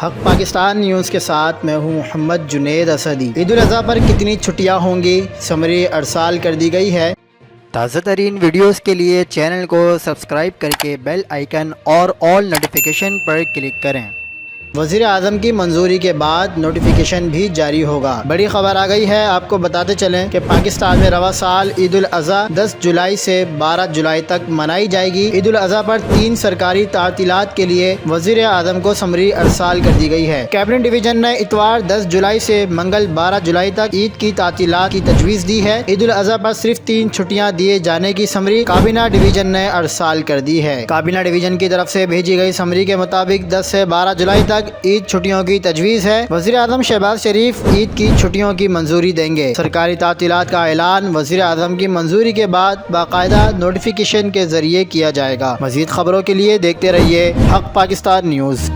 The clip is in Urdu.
حق پاکستان نیوز کے ساتھ میں ہوں محمد جنید اسدی۔ عید الاضحیٰ پر کتنی چھٹیاں ہوں گی، سمری ارسال کر دی گئی ہے۔ تازہ ترین ویڈیوز کے لیے چینل کو سبسکرائب کر کے بیل آئیکن اور آل نوٹیفیکیشن پر کلک کریں۔ وزیر اعظم کی منظوری کے بعد نوٹیفیکیشن بھی جاری ہوگا۔ بڑی خبر آ گئی ہے، آپ کو بتاتے چلیں کہ پاکستان میں رواں سال عید الاضحیٰ 10 جولائی سے 12 جولائی تک منائی جائے گی۔ عید الاضحیٰ پر 3 سرکاری تعطیلات کے لیے وزیر اعظم کو سمری ارسال کر دی گئی ہے۔ کیبنٹ ڈویژن نے اتوار 10 جولائی سے منگل 12 جولائی تک عید کی تعطیلات کی تجویز دی ہے۔ عید الاضحیٰ پر صرف 3 چھٹیاں دیے جانے کی سمری کابینہ ڈویژن نے ارسال کر دی ہے۔ کابینہ ڈویژن کی طرف سے بھیجی گئی سمری کے مطابق 10 سے 12 جولائی تک عید چھٹیوں کی تجویز ہے۔ وزیر اعظم شہباز شریف عید کی چھٹیوں کی منظوری دیں گے۔ سرکاری تعطیلات کا اعلان وزیر اعظم کی منظوری کے بعد باقاعدہ نوٹیفیکیشن کے ذریعے کیا جائے گا۔ مزید خبروں کے لیے دیکھتے رہیے حق پاکستان نیوز۔